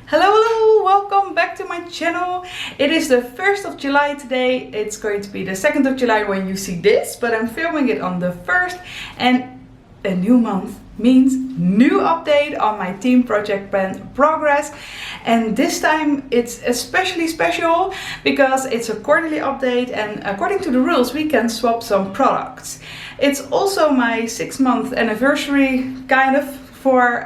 Hello, welcome back to my channel. It is the 1st of July today. It's going to be the 2nd of July when you see this, but I'm filming it on the 1st, and a new month means new update on my team project plan progress. And this time it's especially special because it's a quarterly update, and according to the rules we can swap some products. It's also my 6-month anniversary kind of for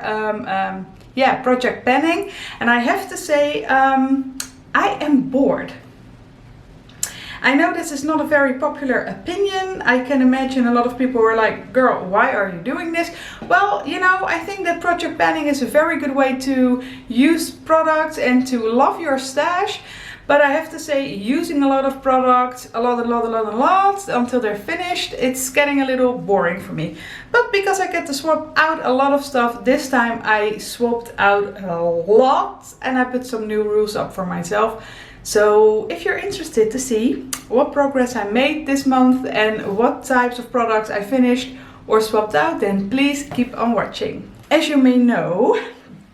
project planning, and I have to say I am bored. I know this is not a very popular opinion. I can imagine a lot of people were like, girl, why are you doing this? Well, you know, I think that project planning is a very good way to use products and to love your stash. But I have to say, using a lot of products, a lot until they're finished, it's getting a little boring for me. But because I get to swap out a lot of stuff, this time I swapped out a lot and I put some new rules up for myself. So if you're interested to see what progress I made this month and what types of products I finished or swapped out, then please keep on watching. As you may know,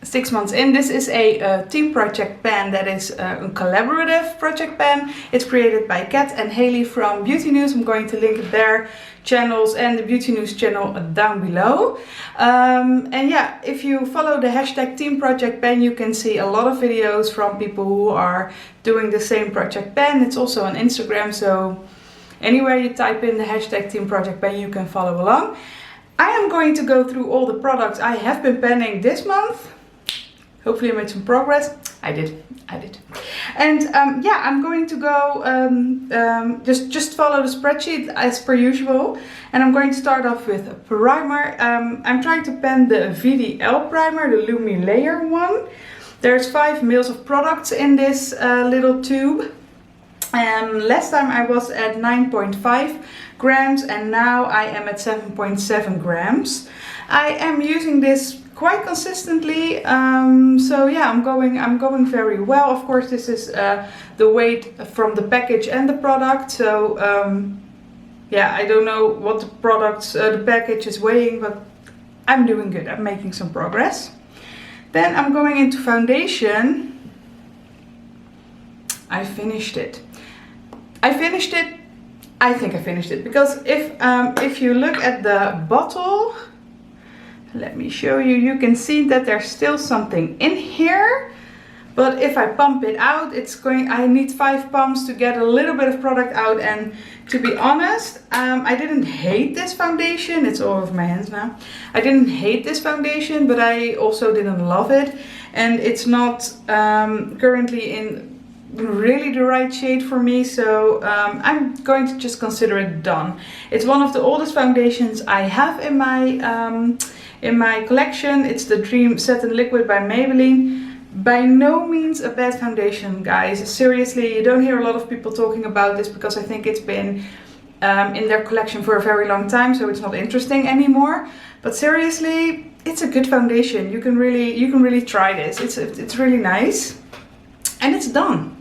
6 months in, this is a team project plan that is a collaborative project plan. It's created by Kat and Haley from Beauty News. I'm going to link their channels and the Beauty News channel down below. And yeah, if you follow the hashtag team project plan, you can see a lot of videos from people who are doing the same project plan. It's also on Instagram, so anywhere you type in the hashtag team project plan, you can follow along. I am going to go through all the products I have been planning this month. Hopefully I made some progress. I did. And yeah, I'm going to go just follow the spreadsheet as per usual. And I'm going to start off with a primer. I'm trying to pan the VDL primer, the Lumi Layer one. There's 5 mils of products in this little tube. Last time I was at 9.5 grams and now I am at 7.7 grams. I am using this quite consistently, so yeah, I'm going very well. Of course, this is the weight from the package and the product, so yeah, I don't know what the package is weighing, but I'm doing good. I'm making some progress. Then I'm going into foundation. I finished it. I think I finished it because if you look at the bottle, let me show you, you can see that there's still something in here. But if I pump it out, I need 5 pumps to get a little bit of product out. And to be honest, I didn't hate this foundation. It's all over my hands now. I didn't hate this foundation, but I also didn't love it. And it's not currently in really the right shade for me, so I'm going to just consider it done. It's one of the oldest foundations I have in my collection. It's the Dream Satin Liquid by Maybelline. By no means a bad foundation, guys. Seriously, you don't hear a lot of people talking about this because I think it's been in their collection for a very long time, so it's not interesting anymore. But seriously, it's a good foundation. You can really try this. It's really nice, and it's done.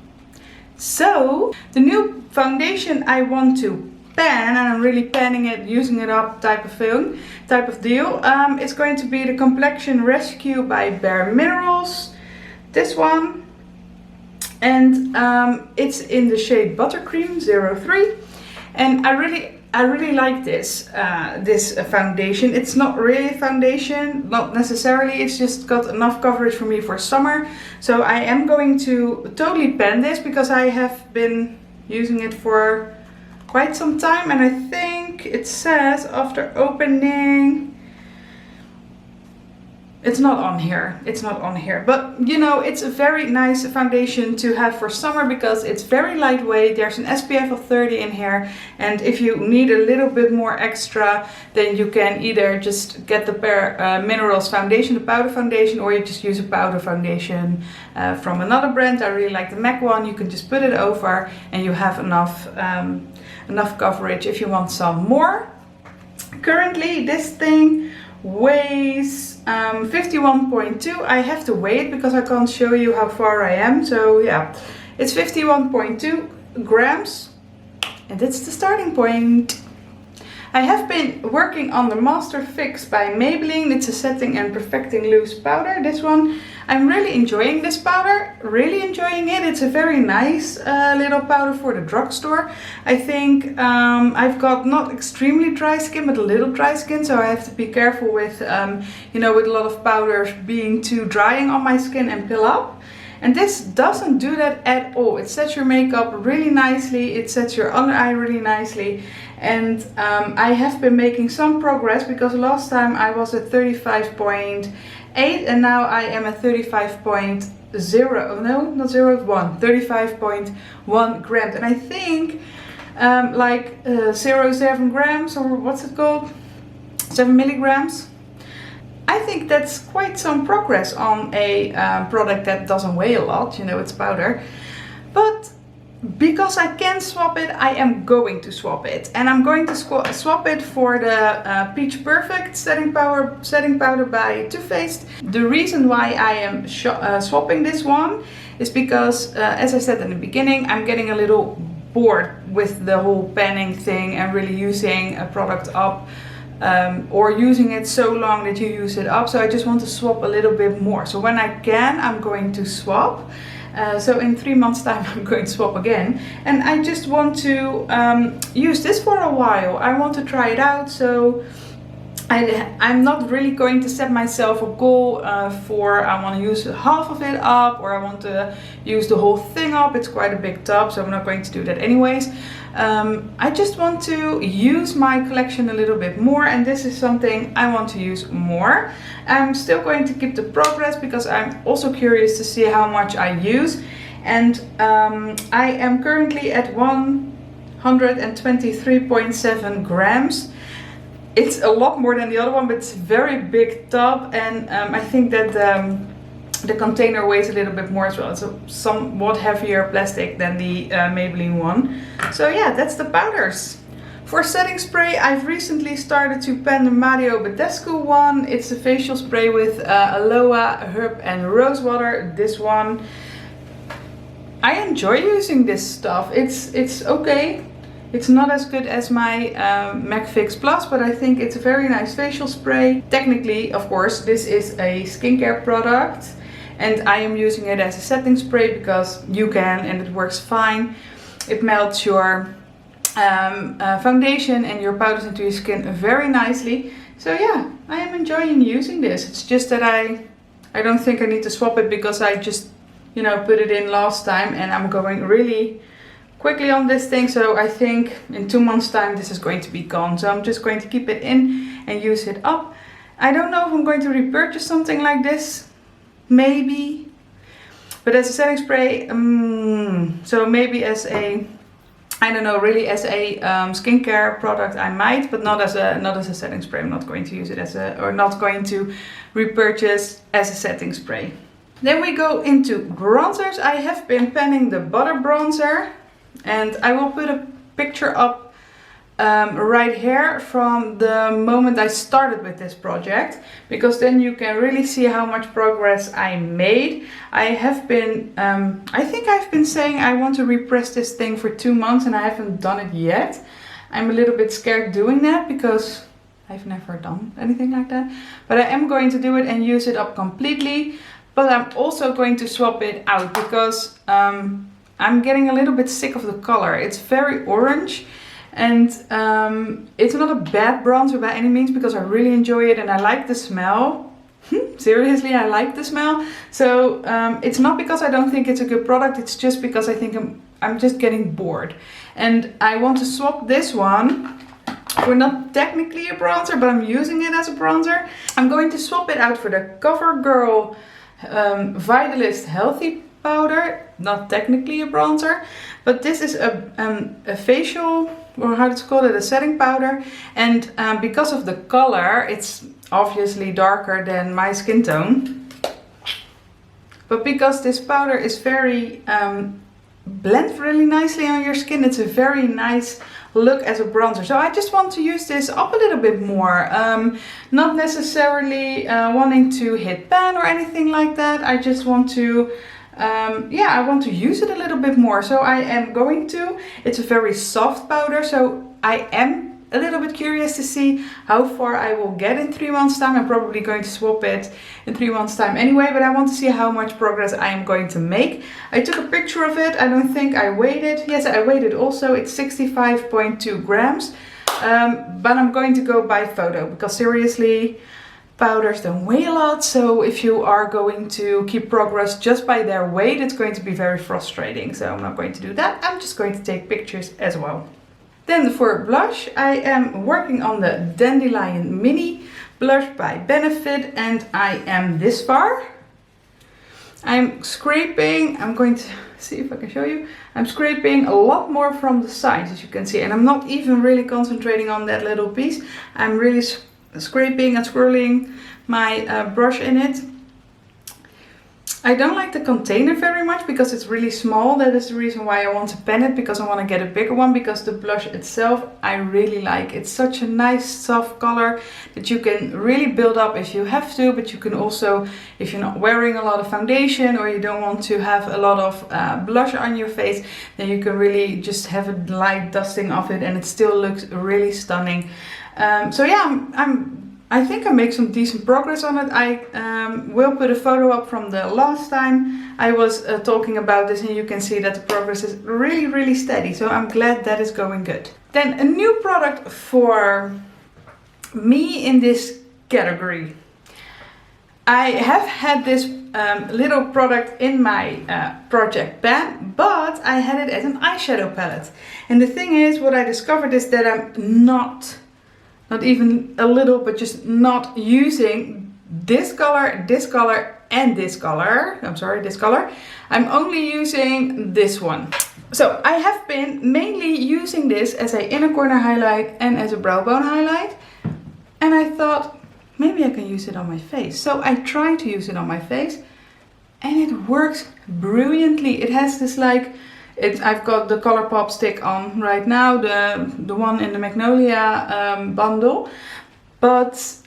So the new foundation I want to pan, and I'm really panning it, using it up type of deal. It's going to be the Complexion Rescue by Bare Minerals, this one, and it's in the shade Buttercream 03, and I really like this foundation. It's not really a foundation, not necessarily, it's just got enough coverage for me for summer. So I am going to totally pan this because I have been using it for quite some time, and I think it says after opening, it's not on here, but you know, it's a very nice foundation to have for summer because it's very lightweight. There's an SPF of 30 in here, and if you need a little bit more extra, then you can either just get the Bare Minerals foundation, the powder foundation, or you just use a powder foundation from another brand. I really like the MAC one. You can just put it over and you have enough coverage if you want some more. Currently this thing weighs 51.2. I have to weigh it because I can't show you how far I am, so yeah, it's 51.2 grams, and that's the starting point. I have been working on the Master Fix by Maybelline. It's a setting and perfecting loose powder. This one I'm really enjoying this powder, really enjoying it. It's a very nice little powder for the drugstore. I think I've got not extremely dry skin, but a little dry skin, so I have to be careful with, you know, with a lot of powders being too drying on my skin and pill up. And this doesn't do that at all. It sets your makeup really nicely, it sets your under eye really nicely. And I have been making some progress, because last time I was at 35.8 and now I am at 35.0, no, not 0, 1, 35.1 grams. And I think like 0.7 grams, or what's it called, 7 milligrams. I think that's quite some progress on a product that doesn't weigh a lot, you know, it's powder. But because I can swap it, I am going to swap it. And I'm going to swap it for the Peach Perfect setting powder by Too Faced. The reason why I am swapping this one is because, as I said in the beginning, I'm getting a little bored with the whole panning thing and really using a product up. Or using it so long that you use it up. So I just want to swap a little bit more. So when I can, I'm going to swap. So in 3 months time I'm going to swap again. And I just want to use this for a while. I want to try it out. So I'm not really going to set myself a goal for I want to use half of it up, or I want to use the whole thing up. It's quite a big tub, so I'm not going to do that anyways. I just want to use my collection a little bit more, and this is something I want to use more. I'm still going to keep the progress, because I'm also curious to see how much I use. And I am currently at 123.7 grams. It's a lot more than the other one, but it's a very big tub, and I think that the container weighs a little bit more as well. It's a somewhat heavier plastic than the Maybelline one. So yeah, that's the powders. For setting spray, I've recently started to pan the Mario Badescu one. It's a facial spray with aloe, herb and rose water. This one, I enjoy using this stuff. It's okay. It's not as good as my MAC Fix Plus, but I think it's a very nice facial spray. Technically, of course, this is a skincare product, and I am using it as a setting spray because you can, and it works fine. It melts your foundation and your powders into your skin very nicely. So yeah, I am enjoying using this. It's just that I don't think I need to swap it, because I just, you know, put it in last time, and I'm going really quickly on this thing. So I think in 2 months time this is going to be gone. So I'm just going to keep it in and use it up. I don't know if I'm going to repurchase something like this. Maybe. But as a setting spray, so maybe as a, I don't know, really as a skincare product I might, but not as a setting spray. I'm not going to use it as a, or not going to repurchase as a setting spray. Then we go into bronzers. I have been panning the Butter Bronzer, and I will put a picture up right here from the moment I started with this project, because then you can really see how much progress I made. I have been, I think I've been saying I want to repress this thing for 2 months, and I haven't done it yet. I'm a little bit scared doing that because I've never done anything like that. But I am going to do it and use it up completely. But I'm also going to swap it out because I'm getting a little bit sick of the color. It's very orange, and it's not a bad bronzer by any means, because I really enjoy it and I like the smell. Seriously, I like the smell. So it's not because I don't think it's a good product, it's just because I think I'm just getting bored. And I want to swap this one for not technically a bronzer, but I'm using it as a bronzer. I'm going to swap it out for the CoverGirl Vitalist Healthy Powder. Not technically a bronzer, but this is a facial, or how to call it, a setting powder. And because of the color, it's obviously darker than my skin tone. But because this powder is very blends really nicely on your skin, it's a very nice look as a bronzer. So I just want to use this up a little bit more. Not necessarily wanting to hit pan or anything like that. I just want to yeah, I want to use it a little bit more. So I am going to, it's a very soft powder, so I am a little bit curious to see how far I will get in 3 months time. I'm probably going to swap it in 3 months time anyway, but I want to see how much progress I am going to make. I took a picture of it. I don't think I weighed it. Yes, I weighed it also. It's 65.2 grams. But I'm going to go by photo because seriously, powders don't weigh a lot. So if you are going to keep progress just by their weight, it's going to be very frustrating. So I'm not going to do that. I'm just going to take pictures as well. Then for blush, I am working on the Dandelion Mini blush by Benefit, and I am this far. I'm scraping, I'm going to see if I can show you. I'm scraping a lot more from the sides, as you can see, and I'm not even really concentrating on that little piece. I'm really scraping and swirling my brush in it. I don't like the container very much because it's really small. That is the reason why I want to pen it, because I want to get a bigger one, because the blush itself I really like. It's such a nice soft color that you can really build up if you have to, but you can also, if you're not wearing a lot of foundation or you don't want to have a lot of blush on your face, then you can really just have a light dusting of it and it still looks really stunning. So yeah, I think I make some decent progress on it. I will put a photo up from the last time I was talking about this, and you can see that the progress is really, really steady. So I'm glad that is going good. Then a new product for me in this category. I have had this little product in my project pan, but I had it as an eyeshadow palette. And the thing is, what I discovered is that I'm not even a little, but just not using this color, and this color. I'm sorry, this color. I'm only using this one. So I have been mainly using this as an inner corner highlight and as a brow bone highlight. And I thought, maybe I can use it on my face. So I tried to use it on my face and it works brilliantly. It has this like, I've got the ColourPop stick on right now, the one in the Magnolia bundle, but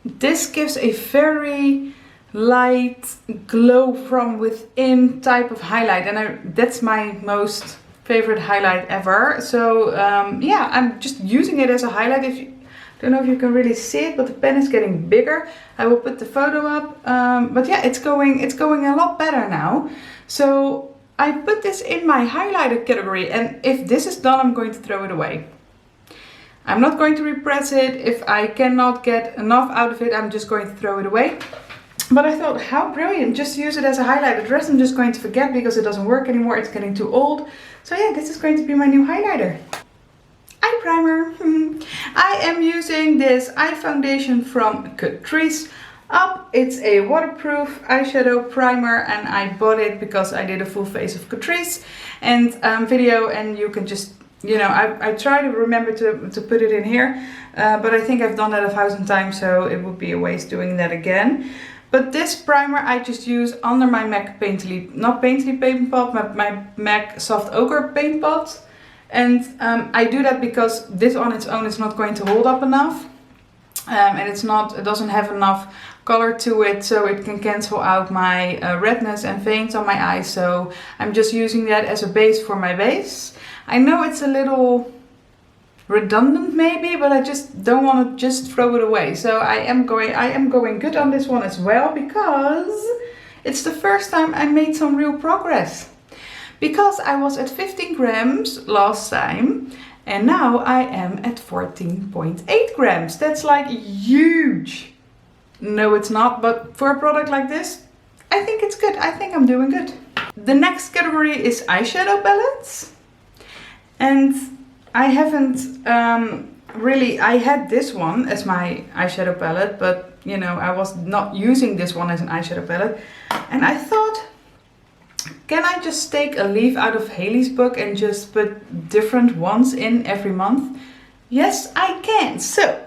this gives a very light glow from within type of highlight, and that's my most favorite highlight ever. So yeah, I'm just using it as a highlight. I don't know if you can really see it, but the pen is getting bigger. I will put the photo up, but yeah, it's going a lot better now. So I put this in my highlighter category, and if this is done, I'm going to throw it away. I'm not going to repress it. If I cannot get enough out of it, I'm just going to throw it away. But I thought, how brilliant, just use it as a highlighter. The rest I'm just going to forget because it doesn't work anymore. It's getting too old. So yeah, this is going to be my new highlighter. Eye primer. I am using this eye foundation from Catrice Up. It's a waterproof eyeshadow primer, and I bought it because I did a full face of Catrice and video, and you can just, you know, I try to remember to put it in here, but I think I've done that 1,000 times, so it would be a waste doing that again. But this primer I just use under my MAC Painterly, not Painterly paint pot, but my MAC Soft Ochre paint pot. And I do that because this on its own is not going to hold up enough. And it doesn't have enough color to it, so it can cancel out my redness and veins on my eyes. So I'm just using that as a base for my base. I know it's a little redundant maybe, but I just don't want to just throw it away. So I am going good on this one as well, because it's the first time I made some real progress. Because I was at 15 grams last time, and now I am at 14.8 grams. That's like huge. No, it's not, but for a product like this, I think it's good. I think I'm doing good. The next category is eyeshadow palettes. And I haven't I had this one as my eyeshadow palette, but you know, I was not using this one as an eyeshadow palette. And I thought, can I just take a leaf out of Haley's book and just put different ones in every month? Yes, I can. So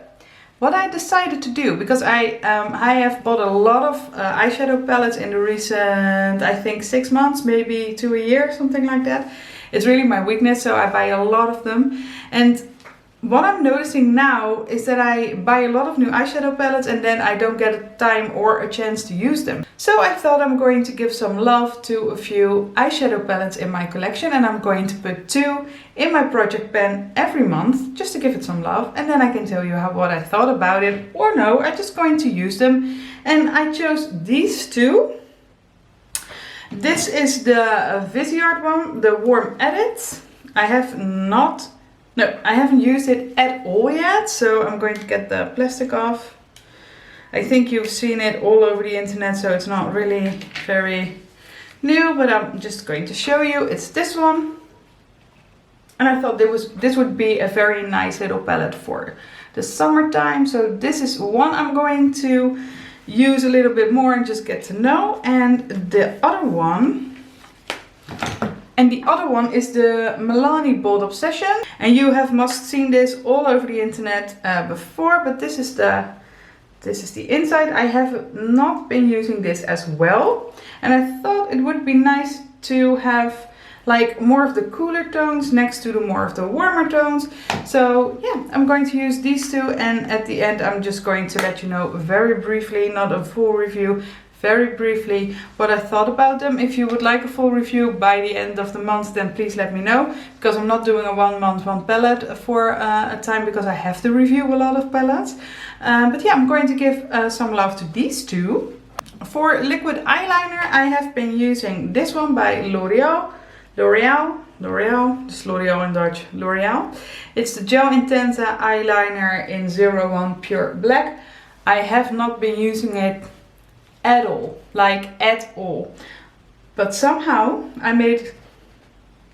what I decided to do, because I have bought a lot of eyeshadow palettes in the recent, I think 6 months, maybe to a year, something like that. It's really my weakness, so I buy a lot of them. And what I'm noticing now is that I buy a lot of new eyeshadow palettes and then I don't get a time or a chance to use them. So I thought I'm going to give some love to a few eyeshadow palettes in my collection, and I'm going to put 2 in my project pan every month just to give it some love, and then I can tell you what I thought about it, or no, I'm just going to use them. And I chose these 2. This is the Viseart one, the Warm Edit. I haven't used it at all yet, so I'm going to get the plastic off. I think you've seen it all over the internet, so it's not really very new, but I'm just going to show you. It's this one. And I thought this would be a very nice little palette for the summertime. So this is one I'm going to use a little bit more and just get to know. And the other one is the Milani Bold Obsession. And you must seen this all over the internet before, but this is the inside. I have not been using this as well. And I thought it would be nice to have like more of the cooler tones next to the more of the warmer tones. So yeah, I'm going to use these 2, and at the end I'm just going to let you know very briefly, not a full review, very briefly what I thought about them. If you would like a full review by the end of the month, then please let me know, because I'm not doing a 1 month 1 palette for a time, because I have to review a lot of palettes. But yeah, I'm going to give some love to these 2. For liquid eyeliner, I have been using this one by L'Oreal, just L'Oreal in Dutch, L'Oreal. It's the Gel Intensa eyeliner in 01 Pure Black. I have not been using it at all, but somehow I made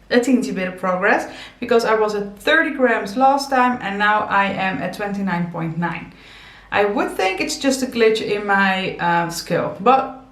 a teensy bit of progress, because I was at 30 grams last time and now I am at 29.9. I would think it's just a glitch in my scale, but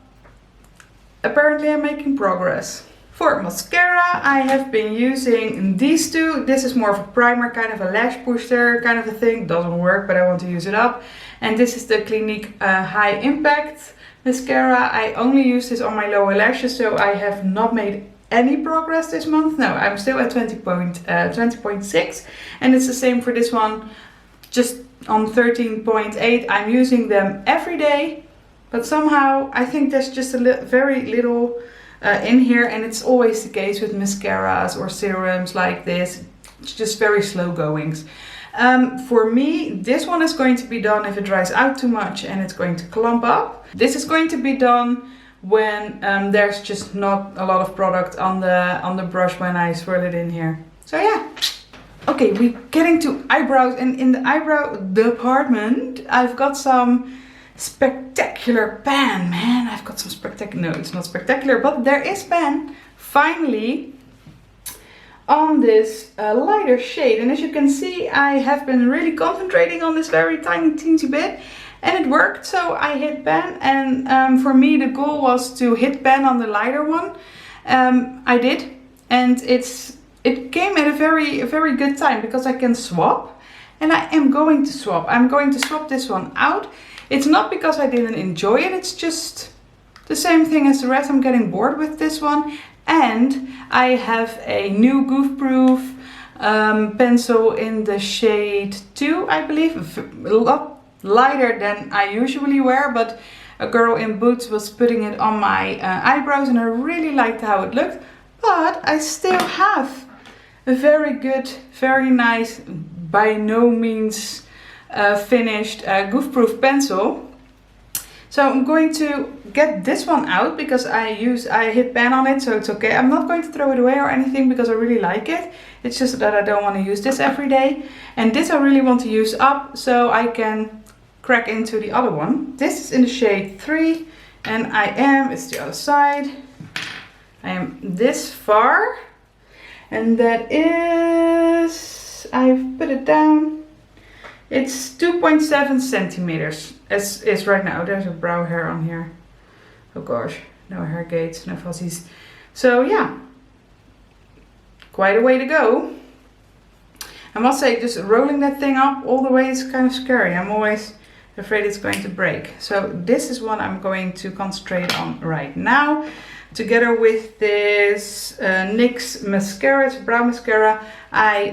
apparently I'm making progress. For mascara, I have been using these 2. This is more of a primer, kind of a lash pusher kind of a thing. Doesn't work, but I want to use it up. And this is the Clinique High Impact mascara. I only use this on my lower lashes, so I have not made any progress this month. No, I'm still at 20.6, and it's the same for this one, just on 13.8. I'm using them every day, but somehow I think there's just very little in here, and it's always the case with mascaras or serums like this. It's just very slow goings. For me, this one is going to be done if it dries out too much and it's going to clump up. This is going to be done when there's just not a lot of product on the brush when I swirl it in here. So yeah. Okay, we're getting to eyebrows, and in the eyebrow department, I've got some spectacular pan, man. I've got some spectacular, no, it's not spectacular, but there is pan, finally, on this lighter shade. And as you can see, I have been really concentrating on this very tiny teensy bit, and it worked. So I hit pan, and for me the goal was to hit pan on the lighter one. I did, and it came at a very good time, because I can swap, and I am going to swap. I'm going to swap this one out. It's not because I didn't enjoy it, it's just the same thing as the rest. I'm getting bored with this one. And I have a new goof proof pencil in the shade 2, I believe. A lot lighter than I usually wear, but a girl in Boots was putting it on my eyebrows and I really liked how it looked. But I still have a very good, very nice, by no means finished goof proof pencil. So I'm going to get this one out, because I hit pan on it, so it's okay. I'm not going to throw it away or anything, because I really like it. It's just that I don't want to use this every day. And this I really want to use up, so I can crack into the other one. This is in the shade 3, and it's the other side. I am this far, and that is, I've put it down. It's 2.7 centimeters, as is right now. There's a brow hair on here. Oh gosh, no hair gates, no fuzzies. So yeah, quite a way to go. I must say, just rolling that thing up all the way is kind of scary. I'm always afraid it's going to break. So this is what I'm going to concentrate on right now, together with this NYX mascara. It's a brow mascara. I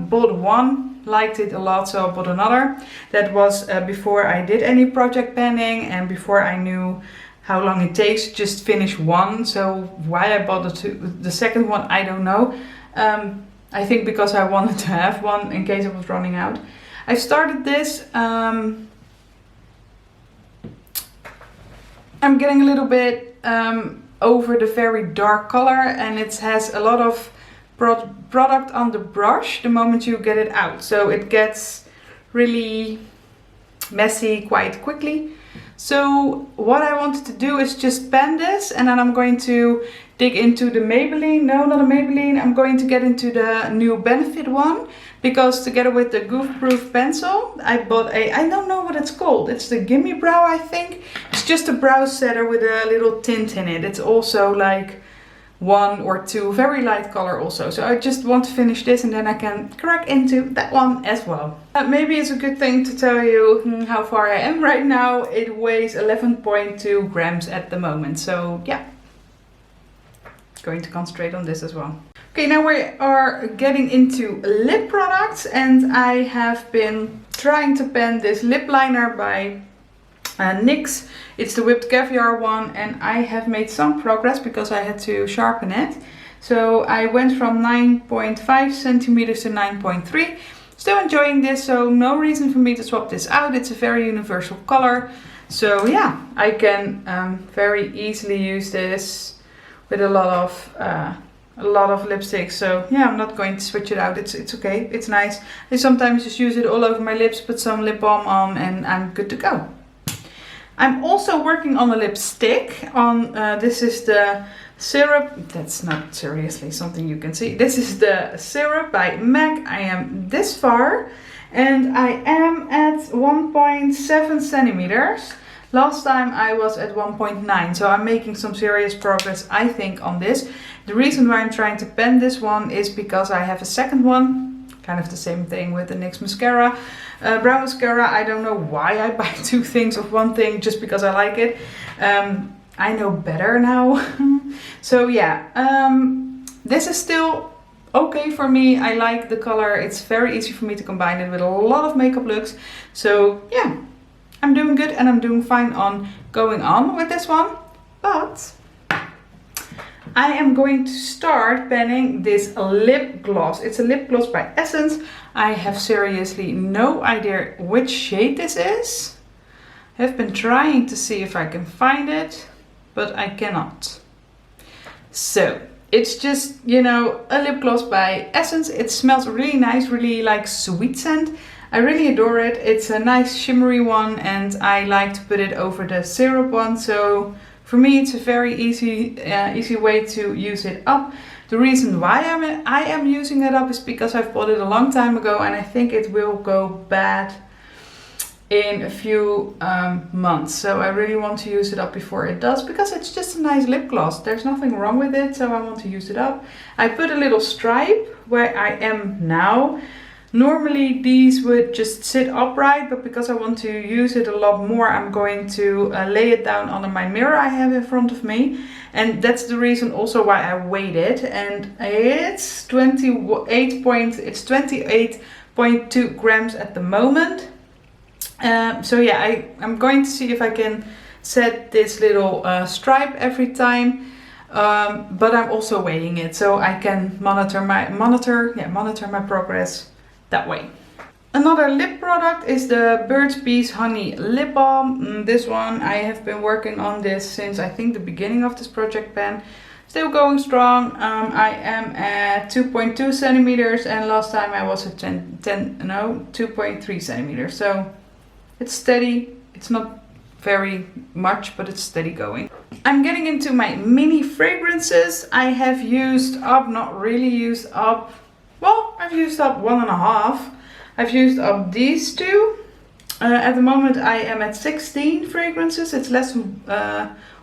bought one, liked it a lot, so I bought another. That was before I did any project panning and before I knew how long it takes to just finish one. So why I bought the second one, I don't know. I think because I wanted to have one in case I was running out. I started this. I'm getting a little bit over the very dark color, and it has a lot of product on the brush the moment you get it out. So it gets really messy quite quickly. So what I wanted to do is just pan this, and then I'm going to dig into the Maybelline. No, not a Maybelline. I'm going to get into the new Benefit one, because together with the Goof Proof pencil, I bought I don't know what it's called. It's the Gimme Brow, I think. It's just a brow setter with a little tint in it. It's also like 1 or 2, very light color also. So I just want to finish this and then I can crack into that one as well. Maybe it's a good thing to tell you how far I am right now. It weighs 11.2 grams at the moment. So yeah, going to concentrate on this as well. Okay, now we are getting into lip products, and I have been trying to pan this lip liner by NYX. It's the Whipped Caviar one, and I have made some progress because I had to sharpen it. So I went from 9.5 centimeters to 9.3. Still enjoying this, so no reason for me to swap this out. It's a very universal color. So yeah, I can very easily use this with a lot of lipsticks. So yeah, I'm not going to switch it out. It's okay, it's nice. I sometimes just use it all over my lips, put some lip balm on, and I'm good to go. I'm also working on a lipstick. This is the syrup. That's not seriously something you can see. This is the syrup by MAC. I am this far, and I am at 1.7 centimeters. Last time I was at 1.9, so I'm making some serious progress, I think, on this. The reason why I'm trying to pen this one is because I have a second one, kind of the same thing with the NYX mascara. Brow mascara, I don't know why I buy 2 things of one thing just because I like it. I know better now. So yeah, this is still okay for me. I like the color. It's very easy for me to combine it with a lot of makeup looks. So yeah, I'm doing good and I'm doing fine on going on with this one. But I am going to start panning this lip gloss. It's a lip gloss by Essence. I have seriously no idea which shade this is. I have been trying to see if I can find it, but I cannot. So it's just, you know, a lip gloss by Essence. It smells really nice, really like sweet scent. I really adore it. It's a nice shimmery one, and I like to put it over the syrup one. So for me, it's a very easy way to use it up. The reason why I am using it up is because I've bought it a long time ago, and I think it will go bad in a few months. So I really want to use it up before it does, because it's just a nice lip gloss. There's nothing wrong with it, so I want to use it up. I put a little stripe where I am now. Normally these would just sit upright, but because I want to use it a lot more, I'm going to lay it down under my mirror I have in front of me. And that's the reason also why I weighed it. And it's 28.2 grams at the moment. So yeah, I'm going to see if I can set this little stripe every time. But I'm also weighing it, so I can monitor my progress that way. Another lip product is the Burt's Bees Honey Lip Balm. This one, I have been working on this since I think the beginning of this project pan. Still going strong. I am at 2.2 centimeters, and last time I was at 2.3 centimeters. So it's steady. It's not very much, but it's steady going. I'm getting into my mini fragrances. I have used up, not really used up, well, I've used up 1.5. I've used up these 2. At the moment I am at 16 fragrances. It's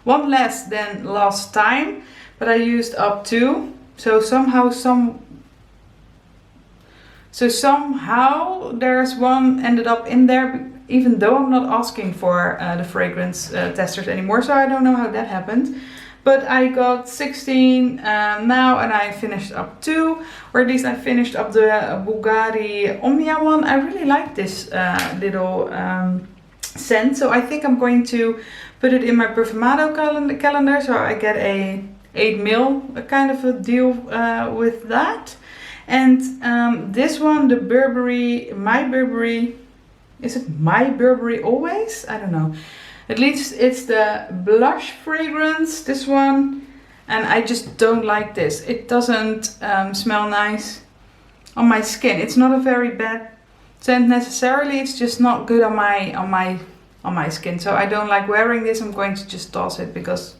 one less than last time, but I used up 2. So somehow there's one ended up in there, even though I'm not asking for the fragrance testers anymore. So I don't know how that happened. But I got 16 now, and I finished up 2, or at least I finished up the Bulgari Omnia one. I really like this little scent, so I think I'm going to put it in my Perfumado calendar, so I get a 8 ml kind of a deal with that. And this one, the Burberry, My Burberry, is it My Burberry Always? I don't know. At least it's the blush fragrance, this one, and I just don't like this. It doesn't smell nice on my skin. It's not a very bad scent necessarily. It's just not good on my skin. So I don't like wearing this. I'm going to just toss it because,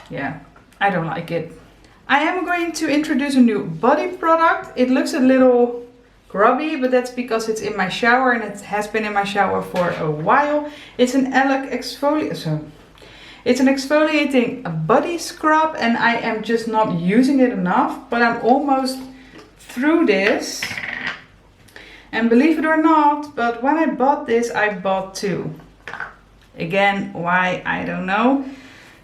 yeah, I don't like it. I am going to introduce a new body product. It looks a little grubby, but that's because it's in my shower, and it has been in my shower for a while. It's an it's an exfoliating body scrub, and I am just not using it enough, but I'm almost through this. And believe it or not, but when I bought this, I bought 2. Again, why, I don't know.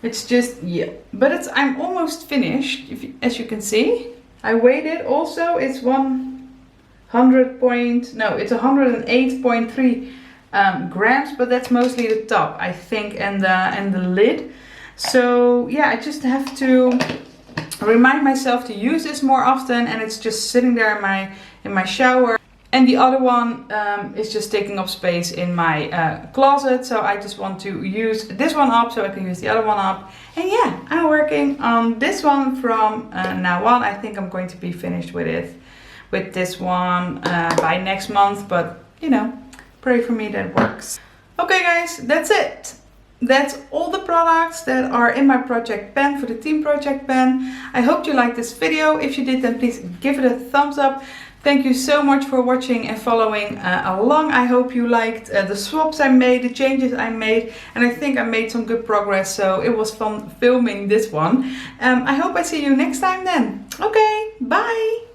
It's just, yeah, but I'm almost finished, as you can see. I weighed it also. It's 108.3 grams, but that's mostly the top, I think, and the lid. So yeah, I just have to remind myself to use this more often, and it's just sitting there in my shower. And the other one is just taking up space in my closet, so I just want to use this one up so I can use the other one up. And yeah, I'm working on this one from now on. I think I'm going to be finished with this one by next month, but you know, pray for me that it works. Okay guys, that's it. That's all the products that are in my project pen for the team project pen. I hope you liked this video. If you did, then please give it a thumbs up. Thank you so much for watching and following along. I hope you liked the swaps I made, the changes I made, and I think I made some good progress, so it was fun filming this one. I hope I see you next time then. Okay, bye!